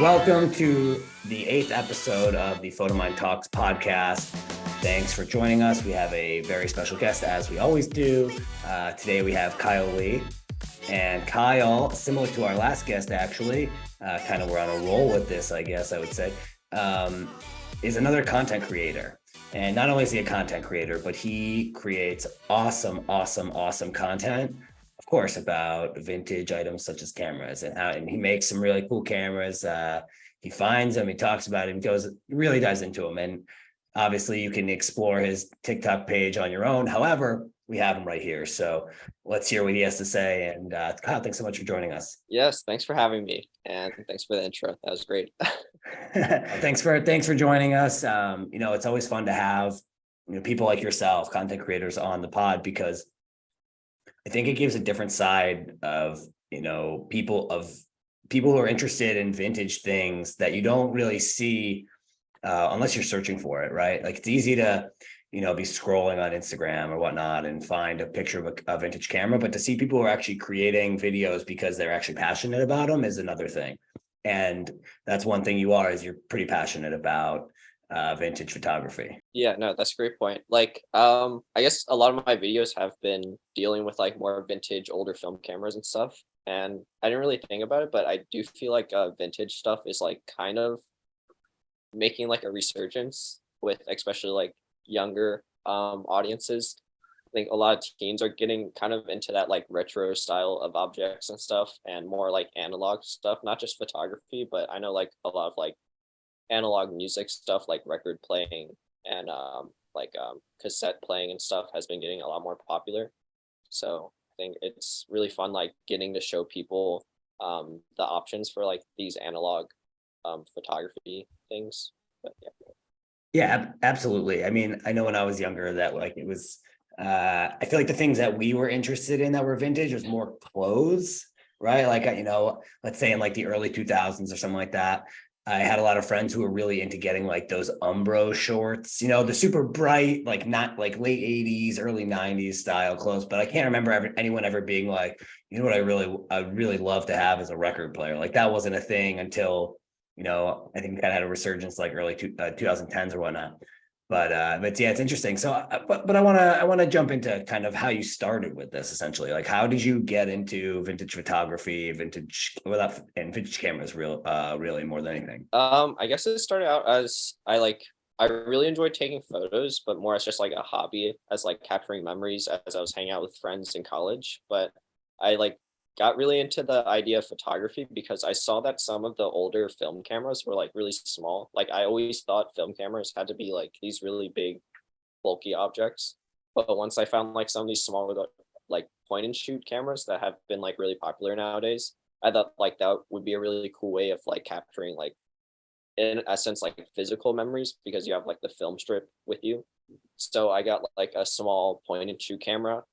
Welcome to the 8th episode of the Photomyne Talks podcast. Thanks for joining us. We have a very special guest, as we always do. Today we have Kyle Lee. And Kyle, similar to our last guest, actually, kind of we're on a roll with this, I guess I would say, is another content creator. And not only is he a content creator, but he creates awesome content, of course, about vintage items such as cameras and he makes some really cool cameras. He finds them, he talks about it, really dives into them. And obviously you can explore his TikTok page on your own. However, we have him right here. So let's hear what he has to say. And Kyle, thanks so much for joining us. Yes, thanks for having me, and thanks for the intro. That was great. Thanks for joining us. It's always fun to have people like yourself, content creators, on the pod, because I think it gives a different side of people who are interested in vintage things that you don't really see unless you're searching for it, right? Like, it's easy to be scrolling on Instagram or whatnot and find a picture of a vintage camera, but to see people who are actually creating videos because they're actually passionate about them is another thing. And that's one thing is you're pretty passionate about vintage photography. Yeah, no, that's a great point. I guess a lot of my videos have been dealing with like more vintage, older film cameras and stuff. And I didn't really think about it, but I do feel like vintage stuff is like kind of making like a resurgence with especially like younger audiences. I think a lot of teens are getting kind of into that like retro style of objects and stuff and more like analog stuff, not just photography, but I know like a lot of like analog music stuff like record playing and cassette playing and stuff has been getting a lot more popular. So I think it's really fun like getting to show people the options for like these analog photography things. But yeah. Yeah, absolutely. I mean, I know when I was younger that like it was I feel like the things that we were interested in that were vintage was more clothes, right? Like, let's say in like the early 2000s or something like that. I had a lot of friends who were really into getting like those Umbro shorts, the super bright, like not like late 80s, early 90s style clothes. But I can't remember anyone ever being like, what I'd really love to have as a record player. Like, that wasn't a thing until I think we kind of had a resurgence like early 2010s or whatnot. But yeah, it's interesting. So, but I want to jump into kind of how you started with this, essentially. Like, how did you get into vintage photography, and vintage cameras, really more than anything? I guess it started out as I really enjoyed taking photos, but more as just like a hobby, as like capturing memories as I was hanging out with friends in college. But I like got really into the idea of photography because I saw that some of the older film cameras were like really small. Like I always thought film cameras had to be like these really big, bulky objects. But once I found like some of these smaller like point and shoot cameras that have been like really popular nowadays, I thought like that would be a really cool way of like capturing like in a sense like physical memories because you have like the film strip with you. So I got like a small point and shoot camera,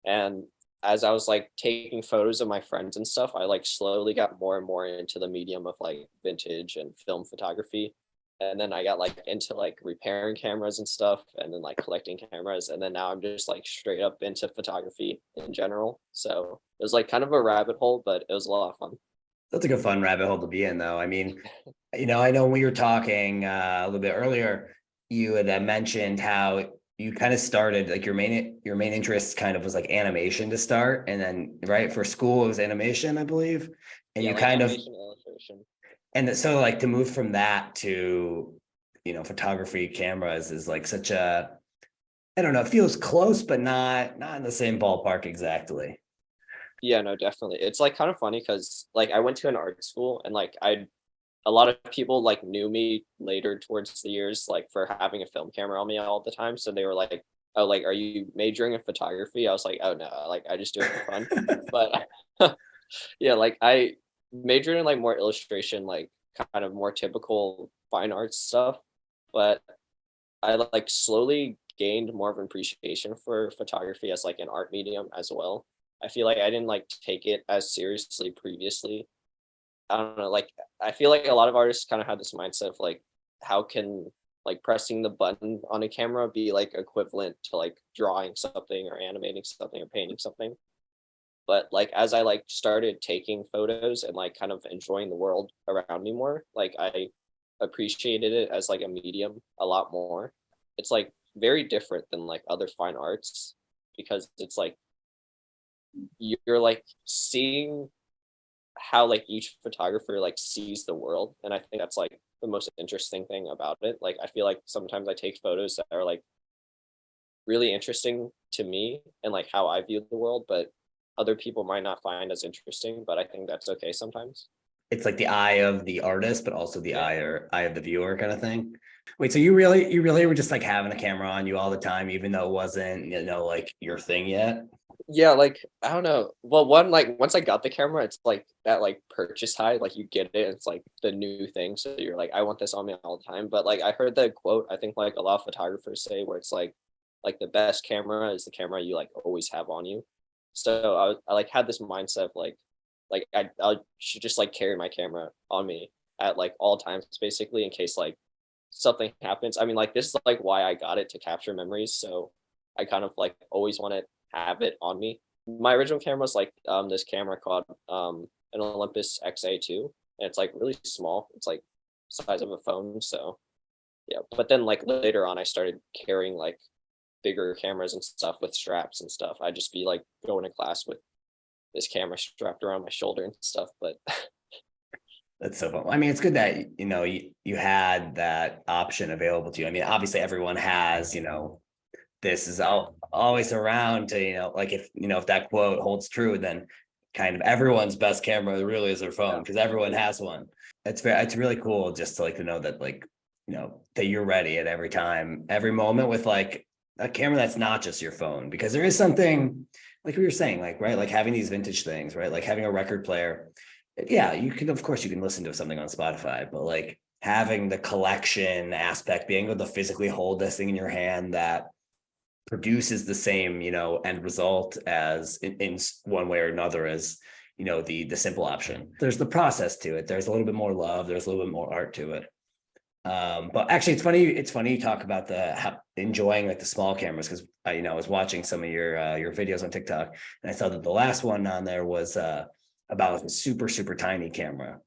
and as I was like taking photos of my friends and stuff, I like slowly got more and more into the medium of like vintage and film photography. And then I got like into like repairing cameras and stuff and then like collecting cameras. And then now I'm just like straight up into photography in general. So it was like kind of a rabbit hole, but it was a lot of fun. That's like a fun rabbit hole to be in, though. I mean, I know when we were talking a little bit earlier, you had mentioned how you kind of started like your main interest kind of was like animation to start, and then right for school it was animation, I believe, and Yeah, you like kind of animation illustration. so like to move from that to photography cameras is like such a, I don't know, it feels close but not in the same ballpark exactly. Yeah, no, definitely. It's like kind of funny because like I went to an art school and like I a lot of people like knew me later towards the years like for having a film camera on me all the time. So they were like, "Oh, like are you majoring in photography?" I was like, "Oh no, like I just do it for fun." But yeah, like I majored in like more illustration, like kind of more typical fine arts stuff. But I like slowly gained more of an appreciation for photography as like an art medium as well. I feel like I didn't like take it as seriously previously. I don't know, like I feel like a lot of artists kind of have this mindset of like how can like pressing the button on a camera be like equivalent to like drawing something or animating something or painting something. But like as I like started taking photos and like kind of enjoying the world around me more, like I appreciated it as like a medium a lot more. It's like very different than like other fine arts because it's like you're like seeing how like each photographer like sees the world, and I think that's like the most interesting thing about it. Like I feel like sometimes I take photos that are like really interesting to me and like how I view the world, but other people might not find as interesting, but I think that's okay sometimes. It's like the eye of the artist, but also the Yeah. eye of the viewer kind of thing. Wait, so you really were just like having a camera on you all the time, even though it wasn't, like your thing yet? Yeah, like I don't know. Well, one like once I got the camera, it's like that like purchase high, like you get it, it's like the new thing. So you're like, I want this on me all the time. But like I heard the quote, I think like a lot of photographers say where it's like the best camera is the camera you like always have on you. So I like had this mindset of like I should just like carry my camera on me at like all times basically in case like something happens. I mean, like this is like why I got it to capture memories. So I kind of like always want to have it on me. My original camera was like this camera called an Olympus XA2, and it's like really small. It's like size of a phone. So yeah, but then like later on, I started carrying like bigger cameras and stuff with straps and stuff. I'd just be like going to class with this camera strapped around my shoulder and stuff. But That's so fun. I mean, it's good that you had that option available to you. I mean, obviously everyone has, this is always around to, like if that quote holds true, then kind of everyone's best camera really is their phone because everyone has one. It's really cool just to like to know that like, that you're ready at every time, every moment with like a camera that's not just your phone, because there is something like we were saying, like, right, like having these vintage things, right? Like having a record player. Yeah, you can, of course, you can listen to something on Spotify, but like having the collection aspect, being able to physically hold this thing in your hand that produces the same, end result as in one way or another as, the simple option. There's the process to it. There's a little bit more love. There's a little bit more art to it. But actually it's funny you talk about enjoying like the small cameras, because I was watching some of your videos on TikTok, and I saw that the last one on there was about like a super super tiny camera.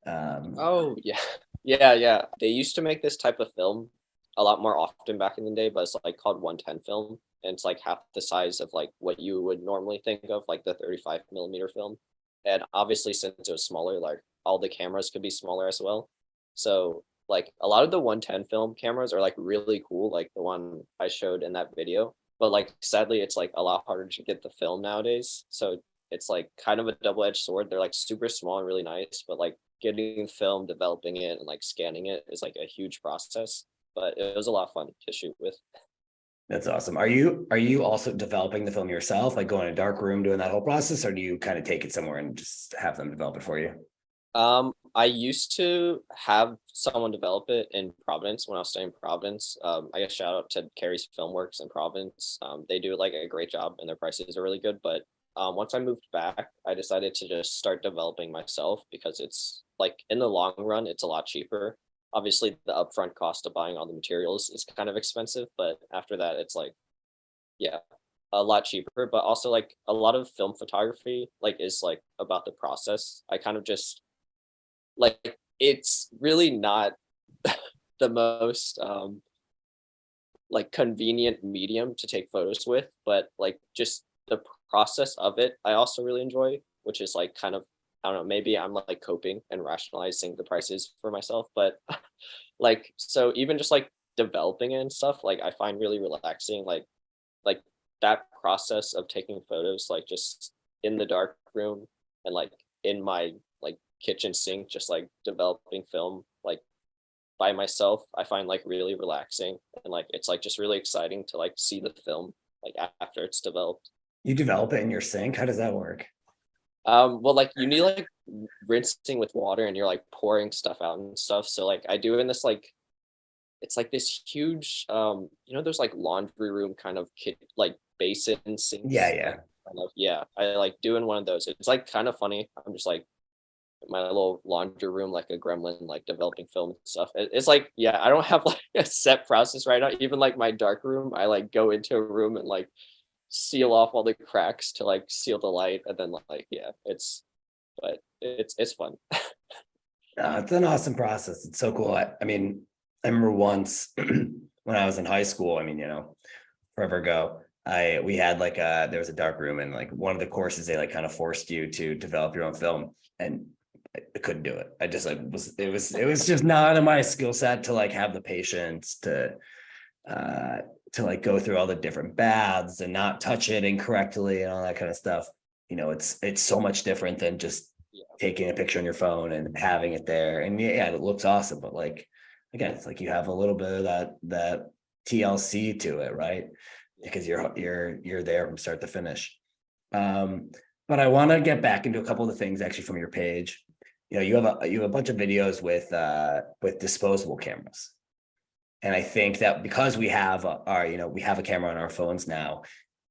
oh yeah, yeah. They used to make this type of film a lot more often back in the day, but it's like called 110 film, and it's like half the size of like what you would normally think of like the 35 millimeter film. And obviously, since it was smaller, like all the cameras could be smaller as well. So like a lot of the 110 film cameras are like really cool, like the one I showed in that video. But like sadly, it's like a lot harder to get the film nowadays. So it's like kind of a double-edged sword. They're like super small and really nice, but like getting film, developing it, and like scanning it is like a huge process. But it was a lot of fun to shoot with. That's awesome. Are you also developing the film yourself, like going to a dark room doing that whole process, or do you kind of take it somewhere and just have them develop it for you? I used to have someone develop it in Providence when I was staying in Providence. I guess shout out to Carrie's Filmworks in Providence. They do like a great job and their prices are really good. But once I moved back, I decided to just start developing myself because it's like in the long run, it's a lot cheaper. Obviously, the upfront cost of buying all the materials is kind of expensive, but after that, it's like, yeah, a lot cheaper. But also, like a lot of film photography, like is like about the process. I kind of just like it's really not the most like convenient medium to take photos with, but like just the process of it I also really enjoy, which is like kind of, I don't know, maybe I'm like coping and rationalizing the prices for myself, but like so even just like developing it and stuff, like I find really relaxing, like that process of taking photos like just in the dark room and like in my like kitchen sink, just like developing film like by myself, I find like really relaxing, and like it's like just really exciting to like see the film like after it's developed. You develop it in your sink? How does that work? Well, like you need like rinsing with water and you're like pouring stuff out and stuff. So like I do in this like it's like this huge those like laundry room kind of kit like basin Yeah, sinks yeah. like kind of, yeah, I like doing one of those. It's like kind of funny. I'm just like my little laundry room like a gremlin, like developing film and stuff. It's like, yeah, I don't have like a set process right now. Even like my dark room, I like go into a room and like seal off all the cracks to like seal the light, and then like yeah, it's fun. It's an awesome process. It's so cool. I mean, I remember once when I was in high school, I mean, forever ago, we had like there was a dark room, and like one of the courses they like kind of forced you to develop your own film, and I couldn't do it. I just like it was just not in my skill set to like have the patience to like go through all the different baths and not touch it incorrectly and all that kind of stuff. It's so much different than just Yeah, taking a picture on your phone and having it there. And yeah, it looks awesome, but like again, it's like you have a little bit of that TLC to it, right? Because you're there from start to finish. But I want to get back into a couple of the things actually from your page. You have a bunch of videos with disposable cameras. And I think that because we have we have a camera on our phones now,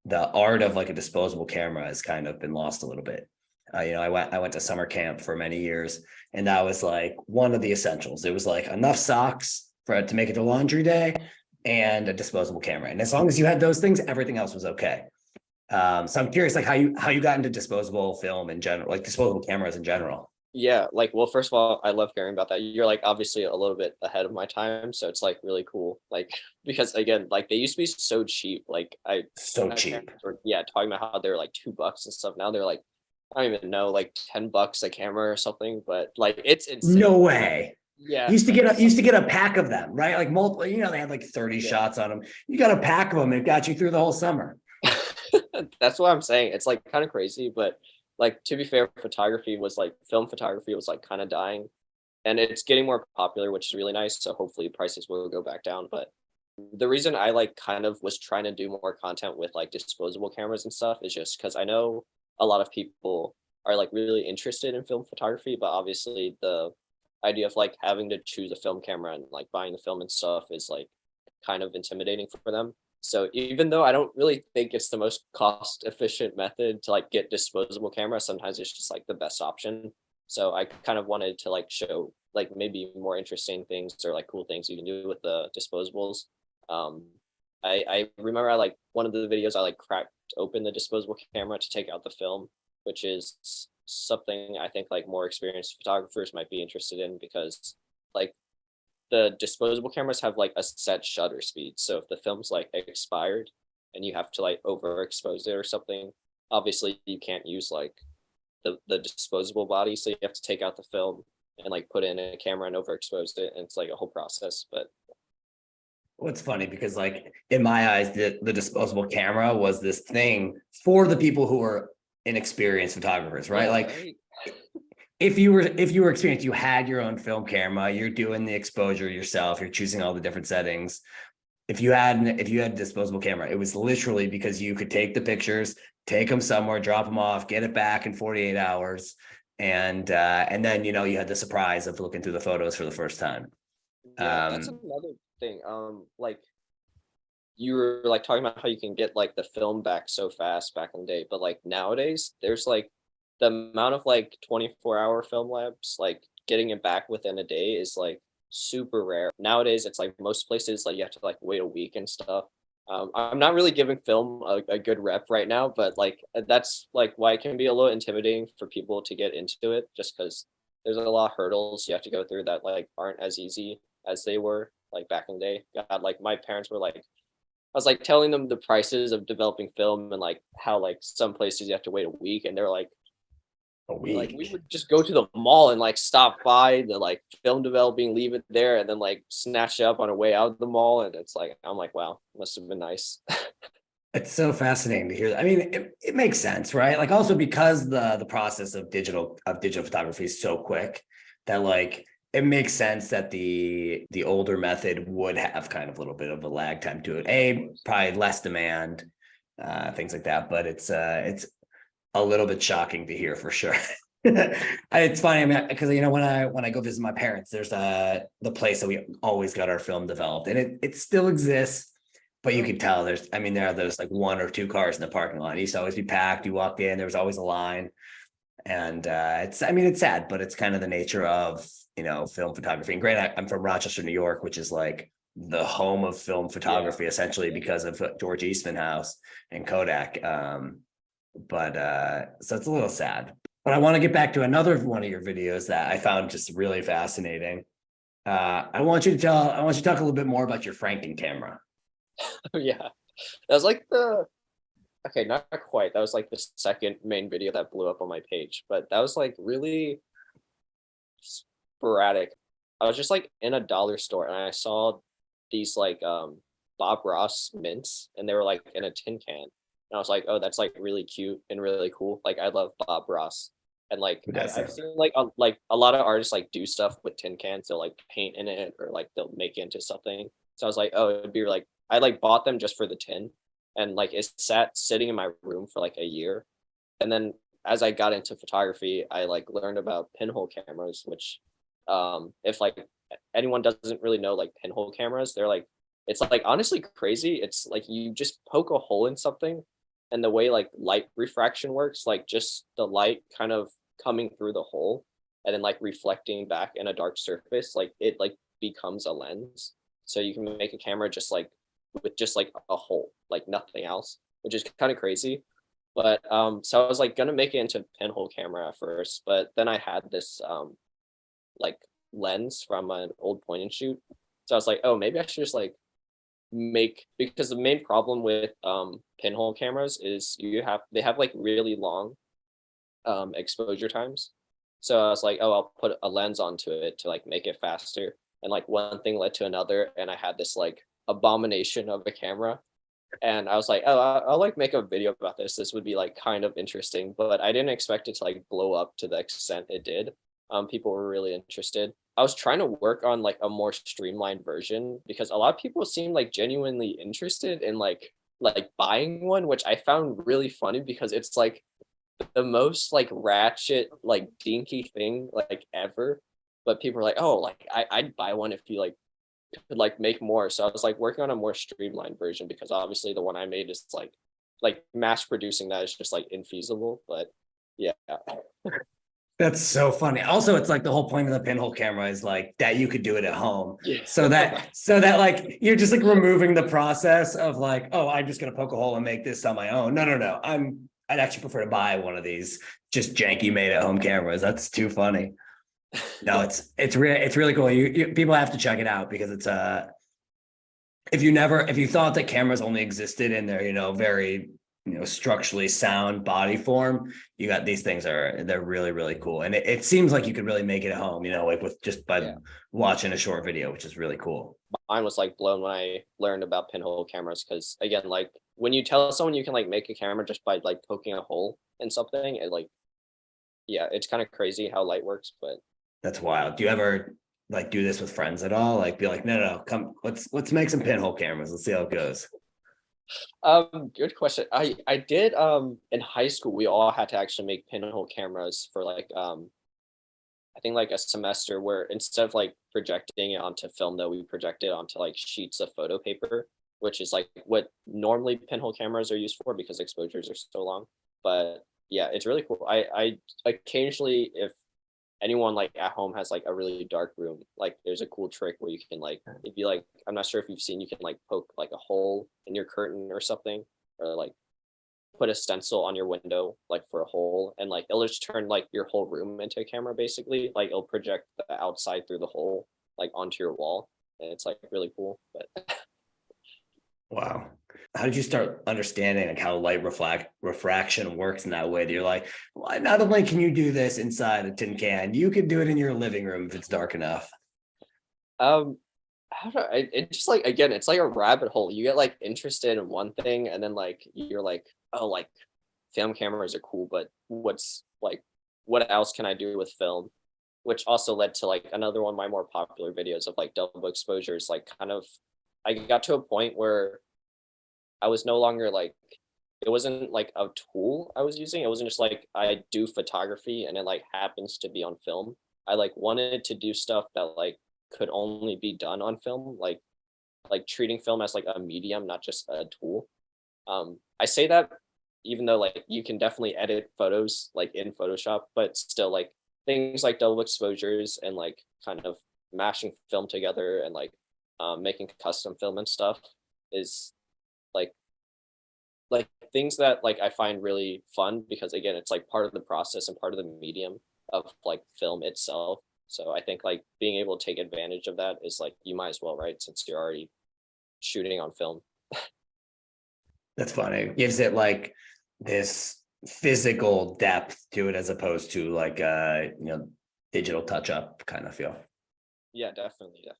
the art of like a disposable camera has kind of been lost a little bit. I went to summer camp for many years, and that was like one of the essentials. It was like enough socks to make it to laundry day and a disposable camera. And as long as you had those things, everything else was okay. So I'm curious, like how you got into disposable film in general, like disposable cameras in general. yeah. Like, well, first of all, I love hearing about that. You're like obviously a little bit ahead of my time, so it's like really cool. Like because again, like they used to be so cheap. Like So my cheap. parents were yeah talking about how they're like $2 and stuff. Now they're like I don't even know like $10 a camera or something. But like it's insane. No way. Yeah, You used to get a pack of them, right? Like multiple, they had like 30 yeah. shots on them. You got a pack of them, it got you through the whole summer. That's what I'm saying. It's like kind of crazy, but like to be fair, film photography was like kind of dying, and it's getting more popular, which is really nice. So hopefully prices will go back down. But the reason I like kind of was trying to do more content with like disposable cameras and stuff is just because I know a lot of people are like really interested in film photography, but obviously the idea of like having to choose a film camera and like buying the film and stuff is like kind of intimidating for them. So even though I don't really think it's the most cost efficient method to like get disposable camera, sometimes it's just like the best option. So I kind of wanted to like show like maybe more interesting things or like cool things you can do with the disposables. Um, I remember I like one of the videos I like cracked open the disposable camera to take out the film, which is something I think like more experienced photographers might be interested in because like the disposable cameras have like a set shutter speed. So if the film's like expired and you have to like overexpose it or something, obviously you can't use like the disposable body. So you have to take out the film and like put in a camera and overexpose it. And it's like a whole process. But Well, it's funny because like in my eyes, the disposable camera was this thing for the people who are inexperienced photographers, right? yeah, Like right. if you were experienced, you had your own film camera, you're doing the exposure yourself, you're choosing all the different settings. If you had a disposable camera, it was literally because you could take the pictures, take them somewhere, drop them off, get it back in 48 hours. And then you had the surprise of looking through the photos for the first time. Yeah, that's Um, another thing. Like you were like talking about how you can get like the film back so fast back in the day, but like nowadays there's like the amount of like 24-hour film labs, like getting it back within a day is like super rare. Nowadays it's like most places like you have to like wait a week and stuff. I'm not really giving film a good rep right now, but like that's like why it can be a little intimidating for people to get into it, just because there's a lot of hurdles you have to go through that like aren't as easy as they were like back in the day. God, like my parents were like, I was like telling them the prices of developing film and like how like some places you have to wait a week, and a they're like we week. would just go to the mall and like stop by the like film developing, leave it there, and then like snatch it up on our way out of the mall. And it's like I'm like, wow, must have been nice. It's so fascinating to hear. I mean, it makes sense, right? Like also because the process of digital photography is so quick that like it makes sense that the older method would have kind of a little bit of a lag time to it. Probably less demand, things like that. But it's a little bit shocking to hear for sure. It's funny, I mean, because when I go visit my parents, there's the place that we always got our film developed, and it still exists. But you could tell there are those like one or two cars in the parking lot. It used to always be packed. You walked in, there was always a line. And it's sad, but it's kind of the nature of film photography. And granted, I'm from Rochester, New York, which is like the home of film photography, essentially, because of George Eastman House and Kodak. So it's a little sad. But I want to get back to another one of your videos that I found just really fascinating. I want you to talk a little bit more about your FrankenCamera. Yeah, that was like the okay, not quite. That was like the second main video that blew up on my page, but that was like really sporadic. I was just like in a dollar store and I saw these like Bob Ross mints and they were like in a tin can. And I was like, oh, that's like really cute and really cool. Like I love Bob Ross. And like Who does I've that? seen like a lot of artists like do stuff with tin cans. They'll like paint in it or like they'll make it into something. So I was like, oh, it'd be like I like bought them just for the tin. And like it sat sitting in my room for like a year. And then as I got into photography, I like learned about pinhole cameras, which if like anyone doesn't really know like pinhole cameras, they're like it's like honestly crazy. It's like you just poke a hole in something and the way like light refraction works, like just the light kind of coming through the hole and then like reflecting back in a dark surface, like it like becomes a lens. So you can make a camera just like with just like a hole, like nothing else, which is kind of crazy. But so I was like gonna make it into pinhole camera at first, but then I had this like lens from an old point and shoot. So I was like, oh, maybe I should just like make because the main problem with pinhole cameras is they have like really long exposure times. So I was like, oh, I'll put a lens onto it to like make it faster. And like one thing led to another, and I had this like abomination of a camera. And I was like, oh, I'll like make a video about this. This would be like kind of interesting, but I didn't expect it to like blow up to the extent it did. People were really interested. I was trying to work on like a more streamlined version because a lot of people seem like genuinely interested in like buying one, which I found really funny because it's like the most like ratchet, like dinky thing like ever. But people are like, oh, like I'd buy one if you like could like make more. So I was like working on a more streamlined version because obviously the one I made is like mass producing that is just like infeasible. But yeah. That's so funny. Also, it's like the whole point of the pinhole camera is like that you could do it at home. Yeah. So that like you're just like removing the process of like, oh, I'm just gonna poke a hole and make this on my own. No. I'd actually prefer to buy one of these just janky made at home cameras. That's too funny. No, it's really cool. You people have to check it out because it's if you thought that cameras only existed in their, very, structurally sound body form, you got these things they're really, really cool. And it seems like you could really make it at home, like with just by Yeah. watching a short video, which is really cool. Mine was like blown when I learned about pinhole cameras because again, like when you tell someone you can like make a camera just by like poking a hole in something, it like yeah, it's kind of crazy how light works, but That's wild. Do you ever like do this with friends at all? Like be like, no, come, let's make some pinhole cameras. Let's see how it goes. good question. I did in high school we all had to actually make pinhole cameras for like I think like a semester where instead of like projecting it onto film though, we projected onto like sheets of photo paper, which is like what normally pinhole cameras are used for because exposures are so long. But yeah, it's really cool. I occasionally if anyone like at home has like a really dark room, like there's a cool trick where you can like if you like I'm not sure if you've seen you can like poke like a hole in your curtain or something or like put a stencil on your window like for a hole and like it'll just turn like your whole room into a camera basically like it'll project the outside through the hole like onto your wall and it's like really cool but Wow. How did you start understanding like how light refraction works in that way that you're like, well, not only can you do this inside a tin can, you can do it in your living room if it's dark enough. um I don't know, it's just like again it's like a rabbit hole. You get like interested in one thing and then like you're like oh like film cameras are cool but what's like what else can I do with film, which also led to like another one of my more popular videos of like double exposures. Like kind of I got to a point where I was no longer like it wasn't like a tool I was using. It wasn't just like I do photography and it like happens to be on film. I like wanted to do stuff that like could only be done on film, like treating film as like a medium, not just a tool. I say that even though like you can definitely edit photos like in Photoshop, but still like things like double exposures and like kind of mashing film together and like making custom film and stuff is like like things that like I find really fun because again, it's like part of the process and part of the medium of like film itself. So I think like being able to take advantage of that is like you might as well, right? Since you're already shooting on film. That's funny. It gives it like this physical depth to it as opposed to like digital touch up kind of feel. Yeah, definitely. Yeah.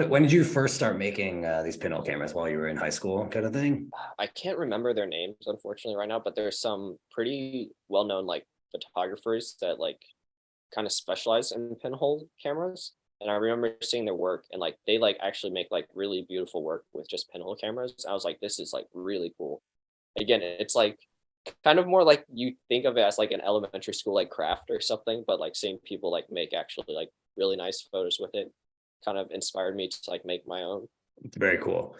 When did you first start making these pinhole cameras, while you were in high school kind of thing? I can't remember their names unfortunately right now, but there's some pretty well known like photographers that like kind of specialize in pinhole cameras. And I remember seeing their work and like they like actually make like really beautiful work with just pinhole cameras. I was like, this is like really cool. Again, it's like kind of more like you think of it as like an elementary school like craft or something, but like seeing people like make actually like really nice photos with it kind of inspired me to like make my own. It's very cool.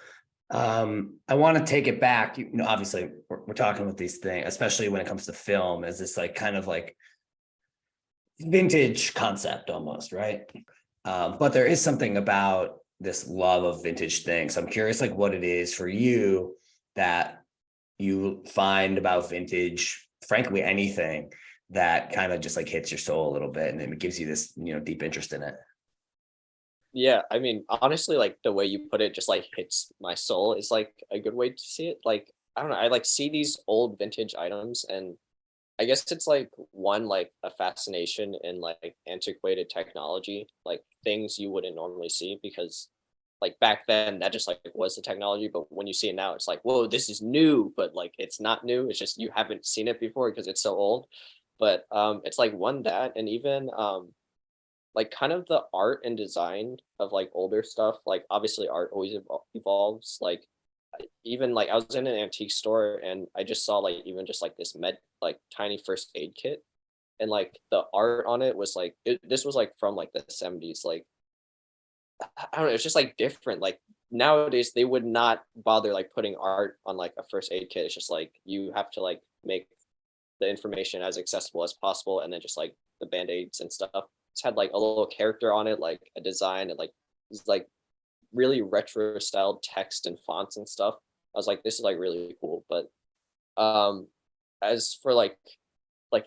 I want to take it back. Obviously we're talking with these things, especially when it comes to film, as this like kind of like vintage concept almost, right? But there is something about this love of vintage things. So I'm curious, like, what it is for you that you find about vintage, frankly, anything that kind of just like hits your soul a little bit, and then it gives you this, deep interest in it. Yeah, I mean, honestly, like the way you put it just like hits my soul is like a good way to see it. Like, I don't know, I like see these old vintage items and I guess it's like one like a fascination in like antiquated technology, like things you wouldn't normally see because like back then that just like was the technology, but when you see it now, it's like, whoa, this is new, but like it's not new. It's just you haven't seen it before because it's so old. But it's like one that and even like kind of the art and design of like older stuff. Like obviously art always evolves. Like even like I was in an antique store and I just saw like even just like this like tiny first aid kit and like the art on it was like this was like from like the 70s. Like I don't know, it's just like different. Like nowadays they would not bother like putting art on like a first aid kit. It's just like you have to like make the information as accessible as possible and then just like the band-aids and stuff. It's had like a little character on it, like a design and like it's like really retro styled text and fonts and stuff. I was like, this is like really cool. But um as for like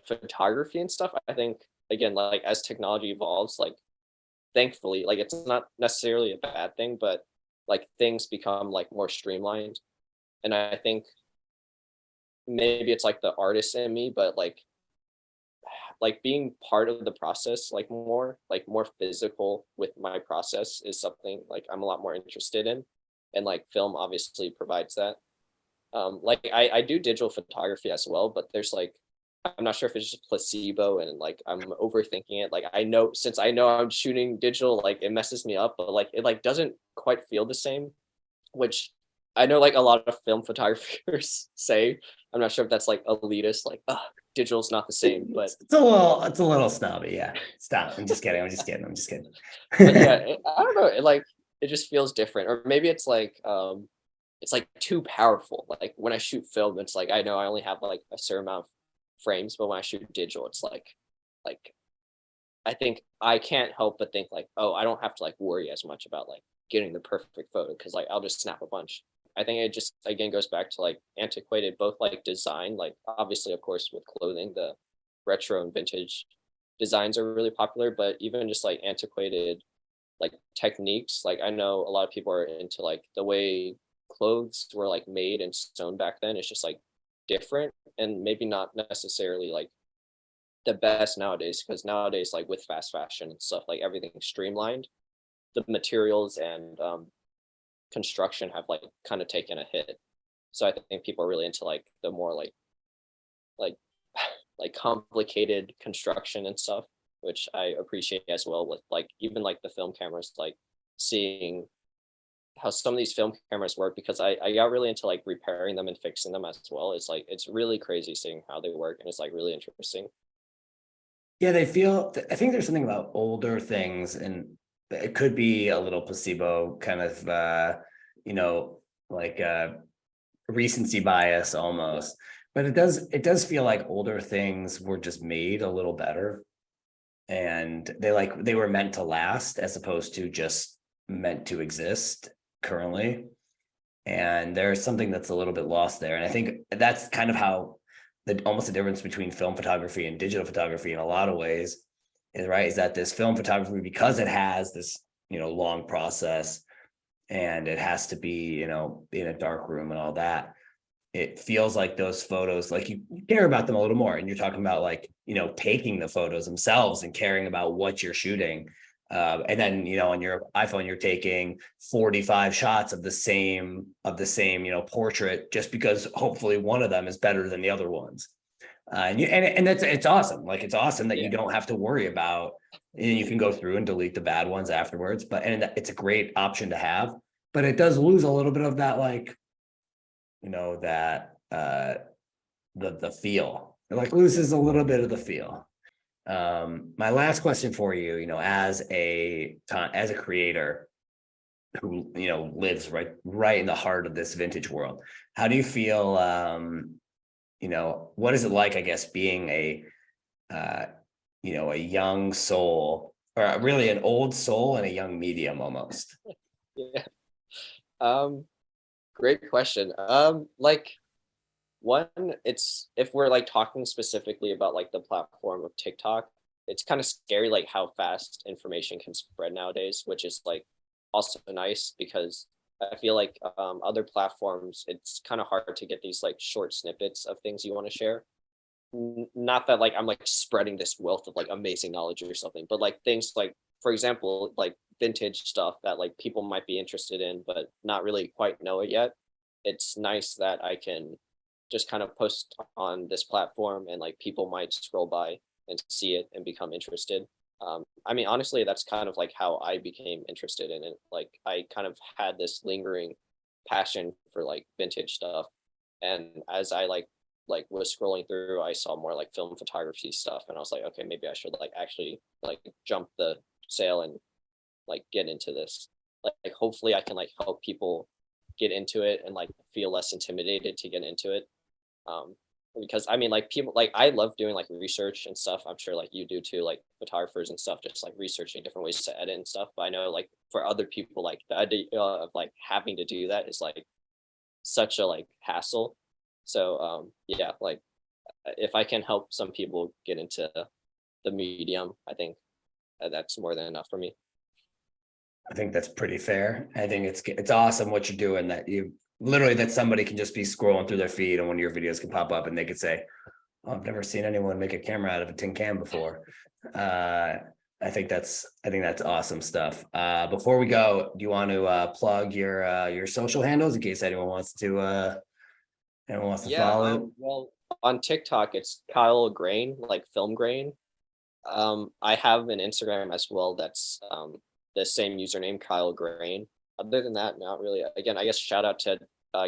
photography and stuff, I think again, like as technology evolves, like thankfully, like it's not necessarily a bad thing, but like things become like more streamlined. And I think maybe it's like the artist in me, but like being part of the process like more physical with my process is something like I'm a lot more interested in and like film obviously provides that like I do digital photography as well but there's like I'm not sure if it's just placebo and like I'm overthinking it like I know since I know I'm shooting digital like it messes me up but like it like doesn't quite feel the same which I know like a lot of film photographers say. I'm not sure if that's like elitist, like digital's not the same, but It's a little snobby. Yeah. Stop. I'm just kidding. I'm just kidding. I'm just kidding. but yeah, I don't know. It like it just feels different, or maybe it's like too powerful. Like when I shoot film, it's like I know I only have like a certain amount of frames, but when I shoot digital, it's like I think I can't help but think like, oh, I don't have to like worry as much about like getting the perfect photo because like I'll just snap a bunch. I think it just again goes back to like antiquated, both like design, like obviously, of course, with clothing, the retro and vintage designs are really popular, but even just like antiquated like techniques. Like I know a lot of people are into like the way clothes were like made and sewn back then. It's just like different and maybe not necessarily like the best nowadays because nowadays like with fast fashion and stuff like everything's streamlined the materials and construction have like kind of taken a hit so I think people are really into like the more like like complicated construction and stuff which I appreciate as well with like even like the film cameras like seeing how some of these film cameras work because I got really into like repairing them and fixing them as well it's like it's really crazy seeing how they work and it's like really interesting. Yeah, I think there's something about older things, and it could be a little placebo kind of, you know, like recency bias almost. But it does feel like older things were just made a little better, and they were meant to last as opposed to just meant to exist currently. And there's something that's a little bit lost there. And I think that's kind of how almost the difference between film photography and digital photography in a lot of ways is, right, is that this film photography, because it has this, long process, and it has to be, in a dark room and all that, it feels like those photos, like you care about them a little more. And you're talking about like, taking the photos themselves and caring about what you're shooting. And then, on your iPhone, you're taking 45 shots of the same, portrait, just because hopefully one of them is better than the other ones. And it's awesome. Like, it's awesome that you don't have to worry about, and you can go through and delete the bad ones afterwards. And it's a great option to have, but it does lose a little bit of that, like, that the feel. It like loses a little bit of the feel. My last question for you, as a creator who, lives right in the heart of this vintage world, how do you feel, what is it like, I guess, being a young soul, or really an old soul in a young medium almost? Yeah. Great question. Like, one, it's, if we're like talking specifically about like the platform of TikTok, it's kind of scary like how fast information can spread nowadays, which is like also nice, because I feel like other platforms, it's kind of hard to get these like short snippets of things you want to share. Not that like I'm like spreading this wealth of like amazing knowledge or something, but like things like, for example, like vintage stuff that like people might be interested in but not really quite know it yet. It's nice that I can just kind of post on this platform, and like people might scroll by and see it and become interested. I mean, honestly, that's kind of like how I became interested in it. Like, I kind of had this lingering passion for like vintage stuff, and as I like was scrolling through, I saw more like film photography stuff, and I was like, okay, maybe I should like actually like jump the sale and like get into this. Like hopefully I can like help people get into it and like feel less intimidated to get into it. Because I mean, like, people, like, I love doing like research and stuff. I'm sure like you do too, like photographers and stuff, just like researching different ways to edit and stuff. But I know like for other people, like the idea of like having to do that is like such a like hassle. So yeah, like if I can help some people get into the medium, I think that's more than enough for me. I think that's pretty fair. I think it's awesome what you're doing, that you literally, that somebody can just be scrolling through their feed and one of your videos can pop up and they could say, oh, I've never seen anyone make a camera out of a tin can before. I think that's awesome stuff. Before we go, do you want to plug your social handles in case anyone wants to Yeah, follow? well, on TikTok, it's Kyle Grain, like film grain. I have an Instagram as well that's the same username, Kyle Grain. Other than that, not really. Again, I guess shout out to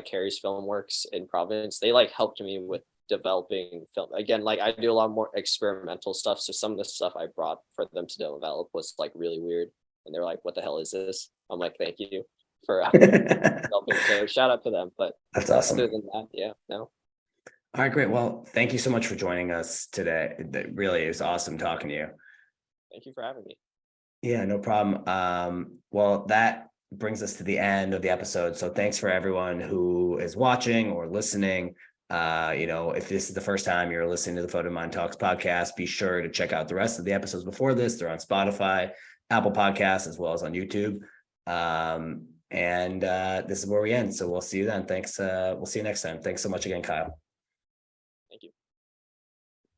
Carrie's Filmworks in Providence. They like helped me with developing film. Again, like I do a lot more experimental stuff. So some of the stuff I brought for them to develop was like really weird. And they're like, what the hell is this? I'm like, thank you for helping. So shout out to them. But That's awesome. other than that, yeah, no. All right, great. Well, thank you so much for joining us today. It really is awesome talking to you. Thank you for having me. Yeah, no problem. Well, that brings us to the end of the episode. So thanks for everyone who is watching or listening. If this is the first time you're listening to the Photomyne Talks podcast, be sure to check out the rest of the episodes before this. They're on Spotify, Apple Podcasts, as well as on YouTube. And this is where we end. So we'll see you then. Thanks. We'll see you next time. Thanks so much again, Kyle.